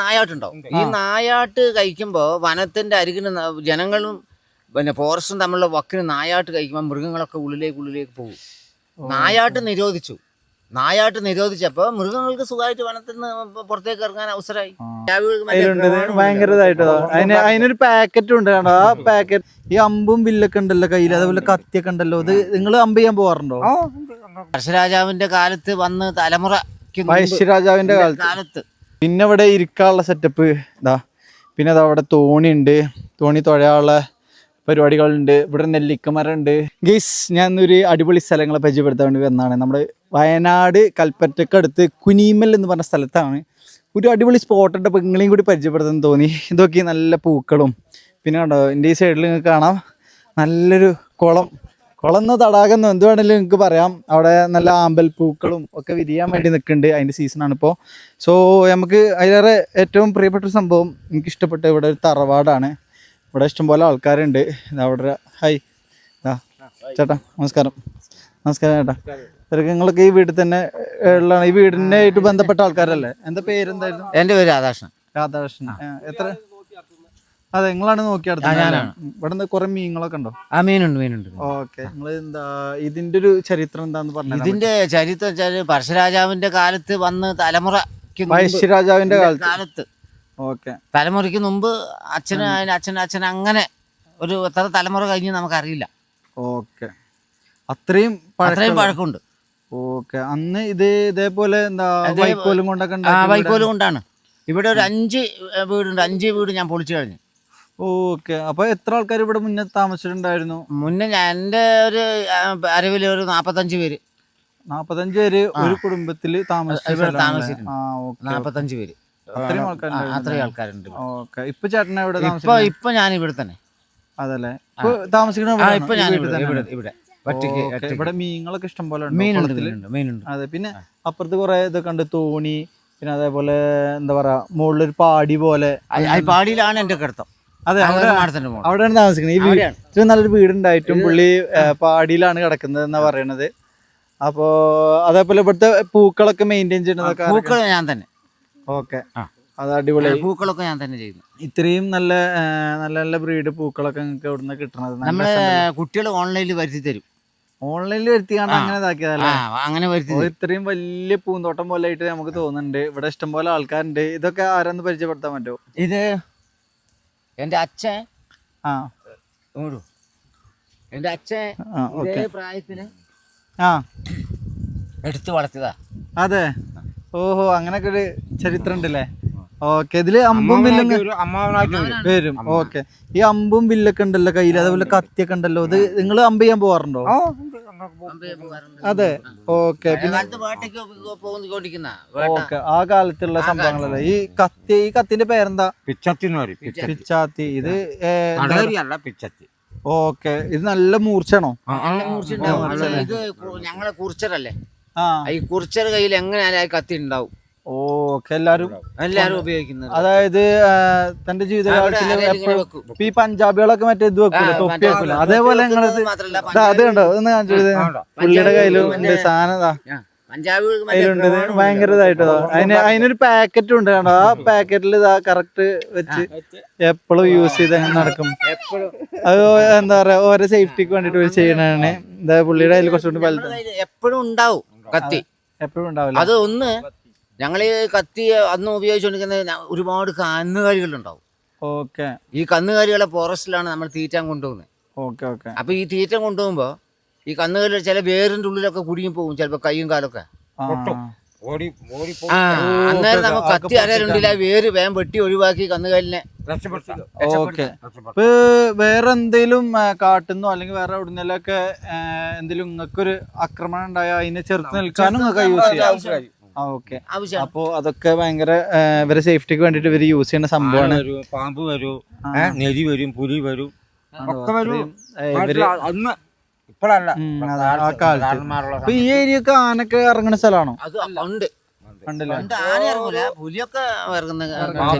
നായാട്ടുണ്ടാവും. ഈ നായാട്ട് കഴിക്കുമ്പോൾ വനത്തിന്റെ അരികിന് ജനങ്ങളും പിന്നെ ഫോറസ്റ്റും തമ്മിലുള്ള വക്കിന് നായാട്ട് കഴിക്കുമ്പോൾ മൃഗങ്ങളൊക്കെ ഉള്ളിലേക്ക് പോകും. നായാട്ട് നിരോധിച്ചപ്പോൾ മൃഗങ്ങൾക്ക് സുഖമായിട്ട് വനത്തിൽ നിന്ന് പുറത്തേക്ക് ഇറങ്ങാൻ അവസരമായി. ഭയങ്കരതായിട്ടോ അതിനൊരു പാക്കറ്റും ഉണ്ട്. ആ പാക്കറ്റ് ഈ അമ്പും വില്ലൊക്കെ ഉണ്ടല്ലോ കയ്യിൽ, അതേപോലെ കത്തിയൊക്കെ ഉണ്ടല്ലോ. ഇത് നിങ്ങൾ അമ്പ് ചെയ്യാൻ പോകാറുണ്ടോ? പഴശ്ശിരാജാവിന്റെ കാലത്ത് വന്ന് തലമുറ പഴശ്ശിരാജാവിന്റെ കാലത്ത്. പിന്നെ ഇവിടെ ഇരിക്കാനുള്ള സെറ്റപ്പ് ഇതാ. പിന്നെ അത് അവിടെ തോണി ഉണ്ട്, തോണി തുഴയാനുള്ള പരിപാടികളുണ്ട്. ഇവിടെ നെല്ലിക്കമരം ഉണ്ട്. ഗെയ്സ്, ഞാൻ ഒരു അടിപൊളി സ്ഥലങ്ങളെ പരിചയപ്പെടുത്താൻ വേണ്ടി വന്നതാണ്. നമ്മുടെ വയനാട് കൽപ്പറ്റക്കടുത്ത് കുനിമൽ എന്ന് പറഞ്ഞ സ്ഥലത്താണ് ഒരു അടിപൊളി സ്പോട്ടുണ്ട്. അപ്പോൾ നിങ്ങളെയും കൂടി പരിചയപ്പെടുത്താൻ തോന്നി. ഇതൊക്കെ നല്ല പൂക്കളും പിന്നെ കണ്ടോ എൻ്റെ ഈ സൈഡിൽ നിങ്ങൾക്ക് കാണാം നല്ലൊരു കുളം എന്ന് തടാകം എന്ത് വേണമെങ്കിലും നിങ്ങൾക്ക് പറയാം. അവിടെ നല്ല ആമ്പൽ പൂക്കളും ഒക്കെ വിരിയാൻ വേണ്ടി നിൽക്കുന്നുണ്ട്. അതിൻ്റെ സീസണാണ് ഇപ്പോൾ. സോ നമുക്ക് അതിലേറെ ഏറ്റവും പ്രിയപ്പെട്ട ഒരു സംഭവം എനിക്കിഷ്ടപ്പെട്ട ഇവിടെ ഒരു തറവാടാണ്. ഇവിടെ ഇഷ്ടംപോലെ ആൾക്കാരുണ്ട്. അവിടെ ഹായ് ചേട്ടാ, നമസ്കാരം ചേട്ടാ. നിങ്ങളൊക്കെ ഈ വീട്ടിൽ തന്നെ ഉള്ളതാണ്, ഈ വീടിനെ ആയിട്ട് ബന്ധപ്പെട്ട ആൾക്കാരല്ലേ? എന്താ പേരെന്തായിരുന്നു? എൻ്റെ പേര് രാധാകൃഷ്ണൻ. എത്ര? അതെ, നിങ്ങളാണ് നോക്കിയെടുത്തത്? ഇവിടെ നിന്ന് കുറെ മീനുകളൊക്കെ ഉണ്ടോ? മീനുണ്ട്. ഓക്കെ, നിങ്ങൾ എന്താ ഇതിന്റെ ഒരു ചരിത്രം എന്താന്ന് പറഞ്ഞു? ഇതിന്റെ ചരിത്രം വെച്ചാൽ പഴശ്ശിരാജാവിന്റെ കാലത്ത് വന്ന് പഴശ്ശിരാജാവിന്റെ കാലത്ത് തലമുറയ്ക്ക് മുമ്പ് അച്ഛൻ അങ്ങനെ ഒരു എത്ര തലമുറ കഴിഞ്ഞ് നമുക്കറിയില്ല. ഓക്കെ, അത്രയും പഴക്കമുണ്ട്. ഓക്കെ, അന്ന് ഇതേപോലെ എന്താ വൈക്കോലും കൊണ്ടൊക്കെ? വൈക്കോലും കൊണ്ടാണ്. ഇവിടെ ഒരു 5 വീടുണ്ട്. 5 വീട് ഞാൻ പൊളിച്ചു കഴിഞ്ഞു. ഓക്കെ, അപ്പൊ എത്ര ആൾക്കാർ ഇവിടെ മുന്നേ താമസിച്ചിട്ടുണ്ടായിരുന്നു? മുന്നേ എന്റെ ഒരു അറിവില് ഒരു 45 പേര്. 45 പേര് ഒരു കുടുംബത്തില് താമസിച്ചിട്ടുണ്ട്. 45 പേര്. അത്രയും ആൾക്കാരുണ്ട്. ഓക്കെ, ഇപ്പൊ ചേട്ടൻ എവിടെ? ഇപ്പൊ ഞാൻ ഇവിടെ തന്നെ. അതല്ലേ, ഇപ്പൊ താമസിക്കണ? ഇവിടെ മീനുകളൊക്കെ ഇഷ്ടം പോലെ മീനുണ്ട്. അതെ, പിന്നെ അപ്പുറത്ത് കുറെ ഇതൊക്കെ ഉണ്ട്, തോണി. പിന്നെ അതേപോലെ എന്താ പറയാ, മുകളിലൊരു പാടി പോലെ. പാടിയിലാണ് എന്റെ കിടത്തം. അതെ, അവിടെയാണ് താമസിക്കുന്നത്. ഈ ഇത്രയും നല്ലൊരു വീടുണ്ടായിട്ടും പുള്ളി പാടിയിലാണ് കിടക്കുന്നത് എന്നാ പറയണത്. അപ്പോ അതേപോലെ ഇവിടുത്തെ പൂക്കളൊക്കെ മെയിൻറ്റെയിൻ ചെയ്യുന്നതൊക്കെ പൂക്കൾ ഞാൻ തന്നെ. ഓക്കെ, അത് അടിപൊളി. പൂക്കളൊക്കെ ഞാൻ തന്നെ ചെയ്യുന്നു. ഇത്രയും നല്ല നല്ല ബ്രീഡ് പൂക്കളൊക്കെ നിങ്ങൾക്ക് എവിടുന്ന് കിട്ടണത്? നമ്മള് കുട്ടികൾ ഓൺലൈനിൽ വരുത്തി തരും. ഓൺലൈനിൽ വരുത്തിക്കാണ്ട് അങ്ങനെ ഇതാക്കിയതല്ലേ? അങ്ങനെ വരുത്തി. ഇത്രയും വലിയ പൂന്തോട്ടം പോലെ ആയിട്ട് നമുക്ക് തോന്നുന്നുണ്ട്. ഇവിടെ ഇഷ്ടംപോലെ ആൾക്കാരുണ്ട്. ഇതൊക്കെ ആരാന്ന് പരിചയപ്പെടുത്താൻ പറ്റുമോ? ഇത് എന്റെ അച്ഛൻ. എന്റെ അച്ഛൻ ഇതേ പ്രായത്തിന് എടുത്തു വളർത്തിയതാ. അതെ, ഓഹോ, അങ്ങനൊക്കെ ഒരു ചരിത്രം ഉണ്ടല്ലേ? ഓക്കെ, ഇതില് അമ്പും വില്ലൊക്കെ വരും. ഓക്കെ, ഈ അമ്പും വില്ലൊക്കെ ഉണ്ടല്ലോ കയ്യിൽ, അതേപോലെ കത്തിയൊക്കെ ഉണ്ടല്ലോ. ഇത് നിങ്ങൾ അമ്പ് ചെയ്യാൻ പോവാറുണ്ടോ? അതെ, ഓക്കെ. ഓക്കെ, ആ കാലത്തുള്ള സംഭവങ്ങളല്ലേ ഈ കത്തിന്റെ പേരെന്താ? പിച്ചാത്തി. ഇത് ഓക്കെ, ഇത് നല്ല മൂർച്ചയാണോ? ഇത് ഞങ്ങളെ കുറിച്ചറല്ലേ, ഈ കുറിച്ചർ കയ്യിൽ എങ്ങനെയാലും കത്തി ഉണ്ടാവും. ഓക്കെ, എല്ലാരും ഉപയോഗിക്കുന്നത്. അതായത് തന്റെ ജീവിതകാലത്തിൽ ഈ പഞ്ചാബികളൊക്കെ മറ്റേ ഇത് വെക്കൂല, തൊപ്പി വെക്കൂല, അതേപോലെ നിങ്ങളത് അത് കണ്ടോ? ഒന്ന് കാണിച്ചു. പുള്ളിയുടെ കയ്യിലും സാധനം കയ്യിലുണ്ട്. ഭയങ്കരതായിട്ടോ അതിനൊരു പാക്കറ്റും ഉണ്ട് കണ്ടോ? ആ പാക്കറ്റിൽ ഇതാ കറക്റ്റ് വെച്ച് എപ്പോഴും യൂസ് ചെയ്ത് അങ്ങനെ നടക്കും. അത് എന്താ പറയാ, ഓരോ സേഫ്റ്റിക്ക് വേണ്ടിട്ട് ചെയ്യണതാണ്. എന്താ പുള്ളിയുടെ കയ്യിൽ കുറച്ചുകൂടി വലുത് എപ്പോഴും ഉണ്ടാവും കത്തി. എപ്പോഴും ഉണ്ടാവില്ല. അത് ഒന്ന് ഞങ്ങള് കത്തി അന്ന് ഉപയോഗിച്ചുകൊണ്ടിരിക്കുന്ന ഒരുപാട് കന്നുകാലികളുണ്ടാവും. ഓക്കെ, ഈ കന്നുകാലികളെ ഫോറസ്റ്റിലാണ് നമ്മൾ തീറ്റാൻ കൊണ്ടുപോകുന്നത്. Okay okay. അപ്പൊ ഈ തീറ്റ കൊണ്ടുപോകുമ്പോ ഈ കന്നുകാലി ചില വേരിന്റെ ഉള്ളിലൊക്കെ കുടുങ്ങി പോകും, ചിലപ്പോ കൈയും കാലൊക്കെ. അന്നേരം നമുക്ക് കത്തി അറിയാറുണ്ടില്ല, വേര് വേഗം വെട്ടി ഒഴിവാക്കി കന്നുകാലിനെ. ഓക്കെ, ഇപ്പൊ വേറെ എന്തേലും കാട്ടുന്നോ അല്ലെങ്കിൽ വേറെ എവിടുന്നേലൊക്കെ എന്തെങ്കിലും നിങ്ങൾക്കൊരു ആക്രമണം ഉണ്ടായാൽ അതിനെ ചെറുത്ത് നിൽക്കാനും നിങ്ങൾക്ക് യൂസ് ചെയ്യാം. ഓക്കെ, അപ്പൊ അതൊക്കെ ഭയങ്കര ഇവരെ സേഫ്റ്റിക്ക് വേണ്ടിട്ട് ഇവര് യൂസ് ചെയ്യുന്ന സംഭവമാണ്. പാമ്പ് വരും, നെരി വരും, പുലി വരും, ആ കാലത്ത്. ഈ ഏരിയൊക്കെ ആനൊക്കെ ഇറങ്ങുന്ന സ്ഥലമാണോ? പുലിയൊക്കെ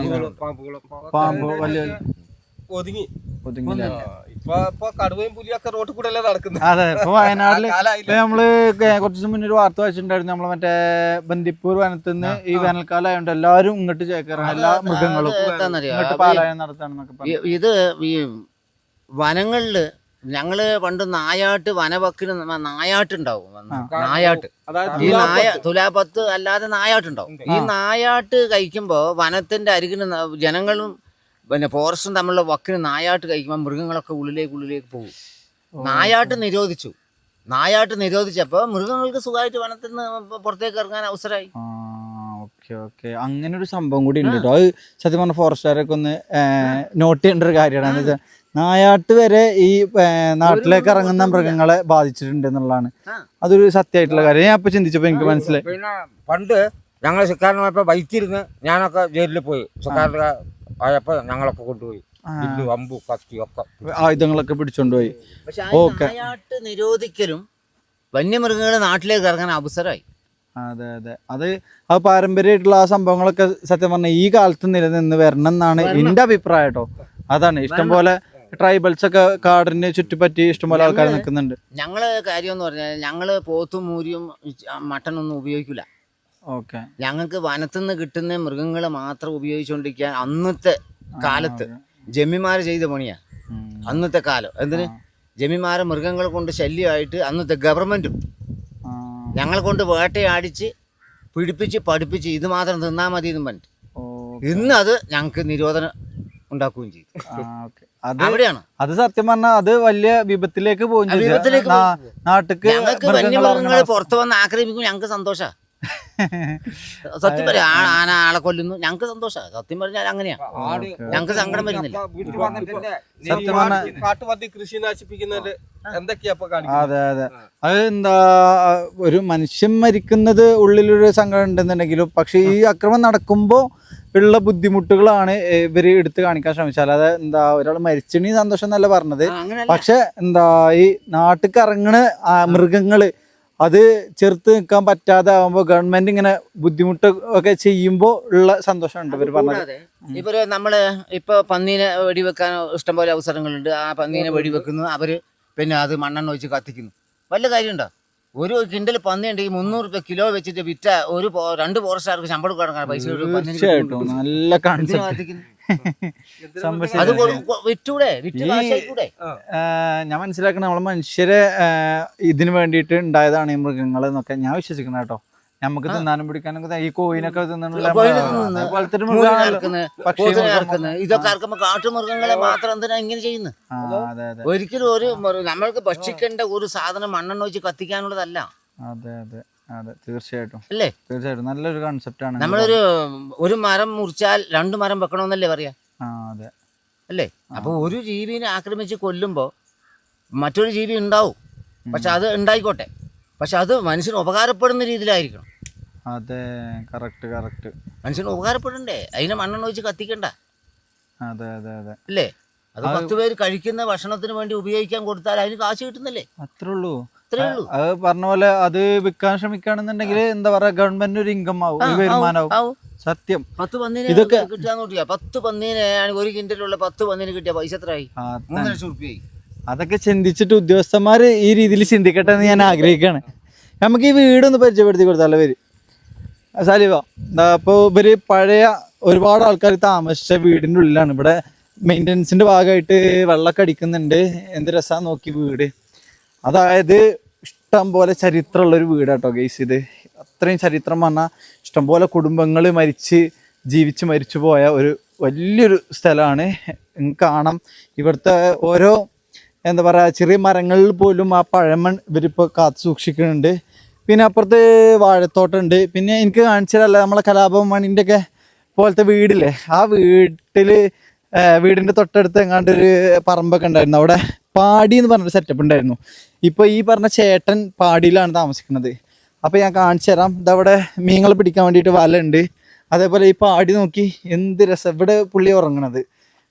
പാമ്പ് വലിയ ഇപ്പൊ കടുവയും പുലിയൊക്കെ റോട്ടിൽ കൂടെ അല്ലേ നടക്കുന്നത്. അതെ, ഇപ്പൊ വയനാട്ടില് ഇപ്പൊ നമ്മള് കുറച്ച് ദിവസം മുന്നേ ഒരു വാർത്ത വായിച്ചിട്ടുണ്ടായിരുന്നു. നമ്മളെ മറ്റേ ബന്ദിപ്പൂർ വനത്തിന്ന് ഈ വേനൽക്കാലം ആയതുകൊണ്ട് എല്ലാവരും ഇങ്ങോട്ട് ചേക്കേറാൻ, എല്ലാ മൃഗങ്ങളും ഇങ്ങോട്ട് പാലായനം നടത്താണെന്നൊക്കെ പറഞ്ഞു. ഇത് ഈ വനങ്ങളില് ഞങ്ങള് പണ്ട് നായാട്ട് വനവക്കിന് നായാട്ടുണ്ടാവും. നായാട്ട് ഈ തുലാപത്ത് അല്ലാതെ നായാട്ടുണ്ടാവും. ഈ നായാട്ട് കഴിക്കുമ്പോ വനത്തിന്റെ അരികിന് ജനങ്ങളും ഫോറസ്റ്റും തമ്മിലുള്ള വക്കിന് നായാട്ട് കഴിക്കുമ്പോൾ മൃഗങ്ങളൊക്കെ ഉള്ളിലേക്ക് പോകും. നായാട്ട് നിരോധിച്ചു. നായാട്ട് നിരോധിച്ചപ്പോ മൃഗങ്ങൾക്ക് സുഖമായിട്ട് വനത്തിൽ നിന്ന് പുറത്തേക്ക് ഇറങ്ങാൻ അവസരമായി. ഓക്കെ, അങ്ങനെ ഒരു സംഭവം കൂടി ഉണ്ട് കേട്ടോ. അത് സത്യം പറഞ്ഞ ഫോറസ്റ്റുകാരൊക്കെ ഒന്ന് നോട്ട് ചെയ്യേണ്ട ഒരു കാര്യമാണ്. എന്താ വെച്ചാൽ നായാട്ട് വരെ ഈ നാട്ടിലേക്ക് ഇറങ്ങുന്ന മൃഗങ്ങളെ ബാധിച്ചിട്ടുണ്ട് എന്നുള്ളതാണ്. അതൊരു സത്യമായിട്ടുള്ള കാര്യം. ഞാൻ ഇപ്പൊ ചിന്തിച്ചപ്പോ എനിക്ക് മനസ്സിലായി. പിന്നെ പണ്ട് ഞങ്ങൾ ശിക്കാരനുമായപ്പോ ബൈക്കിരുന്ന് ഞാനൊക്കെ ജയിലിൽ പോയി. ശിക്കാരൻ്റെ ആയപ്പോ ഞങ്ങളൊക്കെ കൊണ്ടുപോയി അമ്പു കത്തി ഒക്കെ ആയുധങ്ങളൊക്കെ പിടിച്ചോണ്ടുപോയി. പക്ഷെ നായാട്ട് നിരോധിക്കലും വന്യമൃഗങ്ങളെ നാട്ടിലേക്ക് ഇറങ്ങാൻ അവസരമായി. അതെ, അത് പാരമ്പര്യമായിട്ടുള്ള ആ സംഭവങ്ങളൊക്കെ സത്യം പറഞ്ഞാൽ ഈ കാലത്ത് നിലനിന്ന് വരണം എന്നാണ് എന്റെ അഭിപ്രായം കേട്ടോ. അതാണ് ഇഷ്ടംപോലെ ട്രൈബൽസ് ഒക്കെ കാടിന് ചുറ്റിപ്പറ്റി ഇഷ്ടംപോലെ ആൾക്കാർ നിൽക്കുന്നുണ്ട്. ഞങ്ങള് കാര്യം എന്ന് പറഞ്ഞാൽ ഞങ്ങള് പോത്തും മൂരിയും മട്ടനൊന്നും ഉപയോഗിക്കില്ല. ഓക്കെ, ഞങ്ങൾക്ക് വനത്തിൽ നിന്ന് കിട്ടുന്ന മൃഗങ്ങളെ മാത്രം ഉപയോഗിച്ചുകൊണ്ടിരിക്കാൻ അന്നത്തെ കാലത്ത് ജമ്മിമാര് ചെയ്ത പണിയാ. അന്നത്തെ കാലം എന്തിന് ജമ്മിമാരെ മൃഗങ്ങളെ കൊണ്ട് ശല്യമായിട്ട് അന്നത്തെ ഗവൺമെന്റും ഞങ്ങളെ കൊണ്ട് വേട്ടയാടിച്ച് പിടിപ്പിച്ച് പഠിപ്പിച്ച് ഇത് മാത്രം തിന്നാ മതി എന്നും പറഞ്ഞിട്ട് ഇന്ന് അത് ഞങ്ങൾക്ക് നിരോധനം ഉണ്ടാക്കുകയും ചെയ്തു. അവിടെയാണ് അത് സത്യം പറഞ്ഞാൽ അത് വലിയ വിപത്തിലേക്ക് പോകും. നാട്ടിക്ക് ഞങ്ങൾക്ക് വന്യമൃഗങ്ങളെ പുറത്ത് വന്ന് ആക്രമിക്കും ഞങ്ങൾക്ക് സന്തോഷാ. സത്യം പറയാ ആന ആളെ കൊല്ലുന്നു ഞങ്ങൾക്ക് സന്തോഷാ. സത്യം പറഞ്ഞാൽ അങ്ങനെയാ, ഞങ്ങൾക്ക് സങ്കടം വരുന്നില്ല. കാട്ടുപന്നി കൃഷി നശിപ്പിക്കുന്നത് എന്തൊക്കെയാ? അതെ, അത് എന്താ ഒരു മനുഷ്യൻ മരിക്കുന്നത് ഉള്ളിലൊരു സങ്കടം ഉണ്ടെന്നുണ്ടെങ്കിലും പക്ഷെ ഈ അക്രമം നടക്കുമ്പോ ഉള്ള ബുദ്ധിമുട്ടുകളാണ് ഇവര് എടുത്ത് കാണിക്കാൻ ശ്രമിച്ചാൽ. അത് എന്താ ഒരാൾ മരിച്ചണി സന്തോഷം എന്നല്ല പറഞ്ഞത്. പക്ഷെ എന്താ ഈ നാട്ടിക്ക് ഇറങ്ങണ മൃഗങ്ങള് അത് ചെറുത്ത് നിൽക്കാൻ പറ്റാതെ ആവുമ്പോ ഗവൺമെന്റ് ഇങ്ങനെ ബുദ്ധിമുട്ട് ഒക്കെ ചെയ്യുമ്പോ ഉള്ള സന്തോഷമുണ്ട് ഇവര് പറഞ്ഞത്. ഇവര് നമ്മള് ഇപ്പൊ പന്നീനെ വെടിവെക്കാൻ ഇഷ്ടംപോലെ അവസരങ്ങളുണ്ട്. ആ പന്നീനെ വെടിവെക്കുന്നു അവര്, പിന്നെ അത് മണ്ണെണ്ണ ഒഴിച്ച് കത്തിക്കുന്നു. വല്ല കാര്യമുണ്ടോ? ഒരു കിൻഡൽ പന്നി ഉണ്ട് ഈ 300 രൂപ കിലോ വെച്ചിട്ട് വിറ്റ ഒരു 2 ഫോറസ്റ്റുകാർക്ക് ശമ്പളം കൊടുക്കാൻ പൈസ. നല്ല ഞാൻ മനസ്സിലാക്കണ നമ്മളെ മനുഷ്യരെ ഇതിന് വേണ്ടിയിട്ട് ഉണ്ടായതാണ് ഈ മൃഗങ്ങൾ എന്നൊക്കെ ഞാൻ വിശ്വസിക്കണം കേട്ടോ. നമുക്ക് തിന്നാനും പിടിക്കാനൊക്കെ ഈ കോയിനൊക്കെ ഇതൊക്കെ കാട്ടുമൃഗങ്ങളെ മാത്രം എന്തിനാ ഇങ്ങനെ ചെയ്യുന്നത്? ഒരിക്കലും ഒരു നമ്മൾക്ക് ഭക്ഷിക്കേണ്ട ഒരു സാധനം മണ്ണെണ്ണ വെച്ച് കത്തിക്കാനുള്ളതല്ല. തീർച്ചയായിട്ടും അല്ലേ? തീർച്ചയായിട്ടും നല്ലൊരു കൺസെപ്റ്റ് ആണ്. ഒരു മരം മുറിച്ചാൽ 2 മരം വെക്കണമെന്നല്ലേ പറയാ? അല്ലേ? അപ്പൊ ഒരു ജീവിനെ ആക്രമിച്ച് കൊല്ലുമ്പോ മറ്റൊരു ജീവി ഉണ്ടാവും. പക്ഷെ അത് ഉണ്ടായിക്കോട്ടെ, പക്ഷെ അത് മനുഷ്യന് ഉപകാരപ്പെടുന്ന രീതിയിലായിരിക്കണം. അതെ, കറക്റ്റ്. മനുഷ്യന് ഉപകാരപ്പെടണ്ടേ? അതിനെ മണ്ണെണ്ണ വെച്ച് കത്തിക്കണ്ട. അതെ അല്ലേ? അത് 10 പേര് കഴിക്കുന്ന ഭക്ഷണത്തിന് വേണ്ടി ഉപയോഗിക്കാൻ കൊടുത്താൽ അതിന് കാശ് കിട്ടുന്നില്ലേ? അത്രേ ഉള്ളൂ. അത് പറഞ്ഞ പോലെ അത് വിൽക്കാൻ ശ്രമിക്കുകയാണെന്നുണ്ടെങ്കിൽ എന്താ പറയാ, ഗവൺമെന്റ് ഒരു ഇൻകം ആവും, ഒരു വരുമാനമാവും. സത്യം. 10 പന്നീനെ കിട്ടാന്ന് നോക്കിയാ 10 പന്നീനെ 1 കിൻഡലുള്ള 10 പന്നീന് കിട്ടിയ പൈസ എത്രയായി? 3 ലക്ഷം രൂപയായി. അതൊക്കെ ചിന്തിച്ചിട്ട് ഉദ്യോഗസ്ഥന്മാര് ഈ രീതിയിൽ ചിന്തിക്കട്ടെ എന്ന് ഞാൻ ആഗ്രഹിക്കുകയാണ്. നമുക്ക് ഈ വീടൊന്ന് പരിചയപ്പെടുത്തി കൊടുത്താലോ പേര് സാലിവ. അപ്പോൾ ഇവര് പഴയ ഒരുപാട് ആൾക്കാർ താമസിച്ച വീടിൻ്റെ ഉള്ളിലാണ്. ഇവിടെ മെയിൻ്റനൻസിന്റെ ഭാഗമായിട്ട് വെള്ളമൊക്കെ അടിക്കുന്നുണ്ട്. എന്ത് രസമാണ് നോക്കി വീട്. അതായത് ഇഷ്ടം പോലെ ചരിത്രമുള്ളൊരു വീടാട്ടോ ഗൈസ് ഇത്. അത്രയും ചരിത്രം പറഞ്ഞാൽ ഇഷ്ടംപോലെ കുടുംബങ്ങൾ ജീവിച്ച് മരിച്ചു പോയ ഒരു വലിയൊരു സ്ഥലമാണ്. കാണാം ഇവിടുത്തെ ഓരോ എന്താ പറയുക ചെറിയ മരങ്ങളിൽ പോലും ആ പഴമൺ ഇവരിപ്പോൾ കാത്തു സൂക്ഷിക്കുന്നുണ്ട്. പിന്നെ അപ്പുറത്ത് വാഴത്തോട്ടമുണ്ട്. പിന്നെ എനിക്ക് കാണിച്ചാലല്ല നമ്മളെ കലാഭവൻ മണിൻ്റെ ഒക്കെ പോലത്തെ വീടില്ലേ, ആ വീടിൻ്റെ തൊട്ടടുത്ത് എങ്ങാണ്ടൊരു പറമ്പൊക്കെ ഉണ്ടായിരുന്നു. അവിടെ പാടി എന്ന് പറഞ്ഞൊരു സെറ്റപ്പ് ഉണ്ടായിരുന്നു. ഇപ്പോൾ ഈ പറഞ്ഞ ചേട്ടൻ പാടിയിലാണ് താമസിക്കുന്നത്. അപ്പോൾ ഞാൻ കാണിച്ചു തരാം. ഇതവിടെ മീനുകളെ പിടിക്കാൻ വേണ്ടിയിട്ട് വല ഉണ്ട്. അതേപോലെ ഈ പാടി നോക്കി എന്ത് രസം. ഇവിടെ പുള്ളി ഉറങ്ങണത്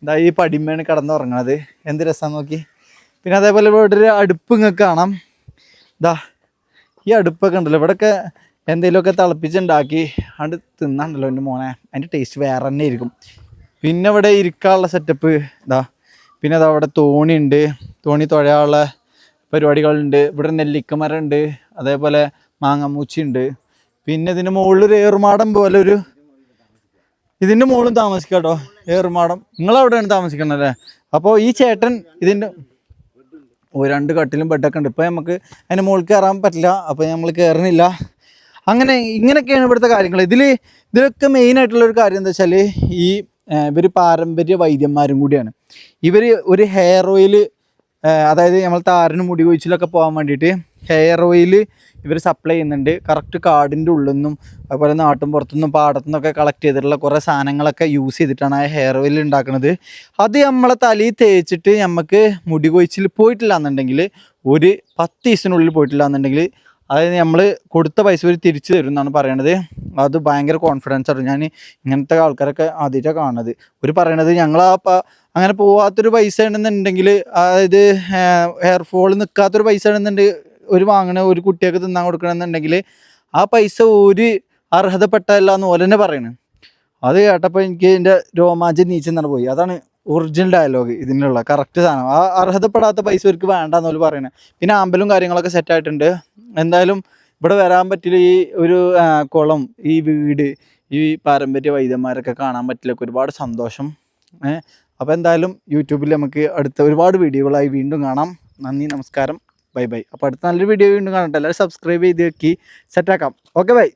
എന്താ ഈ പടിമേണ് കിടന്നുറങ്ങണത്. എന്ത് രസം നോക്കി. പിന്നെ അതേപോലെ ഇവിടെ ഒരു അടുപ്പ് ഇങ്ങനെ കാണാം. ഇതാ ഈ അടുപ്പൊക്കെ ഉണ്ടല്ലോ, ഇവിടെയൊക്കെ എന്തെങ്കിലുമൊക്കെ തിളപ്പിച്ചുണ്ടാക്കി അത് തിന്നാണ്ടല്ലോ എൻ്റെ മോനെ. അതിൻ്റെ ടേസ്റ്റ് വേറെ തന്നെ ആയിരിക്കും. പിന്നെ ഇവിടെ ഇരിക്കാനുള്ള സെറ്റപ്പ് ഇതാ പിന്നെ അത് അവിടെ തോണിയുണ്ട്, തോണി തുഴയാനുള്ള പരിപാടികളുണ്ട്. ഇവിടെ നെല്ലിക്കമരം ഉണ്ട്, അതേപോലെ മാങ്ങാമൂച്ചി ഉണ്ട്. പിന്നെ ഇതിൻ്റെ മുകളിൽ ഒരു ഏറുമാടം പോലെ ഇതിൻ്റെ മുകളിൽ താമസിക്കാം കേട്ടോ, ഏറുമാടം. നിങ്ങളവിടെയാണ് താമസിക്കണല്ലേ? അപ്പോൾ ഈ ചേട്ടൻ ഇതിൻ്റെ 2 കട്ടിലും ബെഡൊക്കെ ഉണ്ട്. ഇപ്പോൾ നമുക്ക് അതിൻ്റെ മുകളിൽ കയറാൻ പറ്റില്ല, അപ്പോൾ നമ്മൾ കയറുന്നില്ല. ഇങ്ങനെയൊക്കെയാണ് ഇവിടുത്തെ കാര്യങ്ങൾ. ഇതിലൊക്കെ മെയിനായിട്ടുള്ളൊരു കാര്യം എന്താ വെച്ചാൽ ഇവർ പാരമ്പര്യ വൈദ്യന്മാരും കൂടിയാണ്. ഇവർ ഒരു ഹെയർ ഓയിൽ, അതായത് നമ്മൾ താരനും മുടി കൊഴിച്ചിലൊക്കെ പോകാൻ വേണ്ടിയിട്ട് ഹെയർ ഓയിൽ ഇവർ സപ്ലൈ ചെയ്യുന്നുണ്ട്. കറക്റ്റ് കാടിൻ്റെ ഉള്ളിൽ നിന്നും അതുപോലെ നാട്ടും പുറത്തുനിന്നും പാടത്തു നിന്നൊക്കെ കളക്ട് ചെയ്തിട്ടുള്ള കുറേ സാധനങ്ങളൊക്കെ യൂസ് ചെയ്തിട്ടാണ് ആ ഹെയർ ഓയിൽ ഉണ്ടാക്കുന്നത്. അത് നമ്മളെ തലയിൽ തേച്ചിട്ട് നമുക്ക് മുടി കൊഴിച്ചിൽ പോയിട്ടില്ല എന്നുണ്ടെങ്കിൽ, ഒരു 10 ദിവസത്തിനുള്ളിൽ പോയിട്ടില്ല എന്നുണ്ടെങ്കിൽ, അതായത് നമ്മൾ കൊടുത്ത പൈസ ഒരു തിരിച്ചു തരും എന്നാണ് പറയണത്. അത് ഭയങ്കര കോൺഫിഡൻസ് ആണ്. ഞാൻ ഇങ്ങനത്തെ ആൾക്കാരൊക്കെ ആദ്യമായിട്ടാണ് കാണുന്നത്. ഒരു പറയണത് ഞങ്ങൾ അങ്ങനെ പോവാത്തൊരു പൈസ ഉണ്ടെന്നുണ്ടെങ്കിൽ, അതായത് ഹെയർ ഫോൾ നിൽക്കാത്തൊരു പൈസ ഉണ്ടെന്നുണ്ടെങ്കിൽ, ഒരു കുട്ടിയൊക്കെ തിന്നാൻ കൊടുക്കണമെന്നുണ്ടെങ്കിൽ ആ പൈസ ഒരു അർഹതപ്പെട്ടല്ല എന്ന് പോലെ തന്നെ പറയണത്. അത് കേട്ടപ്പോൾ എനിക്ക് എൻ്റെ രോമാഞ്ചം നീച്ചെന്നാണ് പോയി. അതാണ് ഒറിജിനൽ ഡയലോഗ് ഇതിനുള്ള കറക്റ്റ് സാധനം. ആ അർഹതപ്പെടാത്ത പൈസ അവർക്ക് വേണ്ടെന്ന് പോലെ പറയണത്. പിന്നെ ആമ്പലും കാര്യങ്ങളൊക്കെ സെറ്റായിട്ടുണ്ട്. എന്തായാലും ഇവിടെ വരാൻ പറ്റില്ല. ഈ ഒരു കുളം, ഈ വീട്, ഈ പാരമ്പര്യ വൈദ്യന്മാരൊക്കെ കാണാൻ പറ്റില്ലൊക്കെ ഒരുപാട് സന്തോഷം. അപ്പോൾ എന്തായാലും യൂട്യൂബിൽ നമുക്ക് അടുത്ത ഒരുപാട് വീഡിയോകളായി വീണ്ടും കാണാം. നന്ദി, നമസ്കാരം, ബൈ ബൈ. അപ്പോൾ അടുത്ത നല്ലൊരു വീഡിയോ വീണ്ടും കാണട്ടെ. എല്ലാവരും സബ്സ്ക്രൈബ് ചെയ്ത് വെക്കി സെറ്റാക്കാം. Okay, by.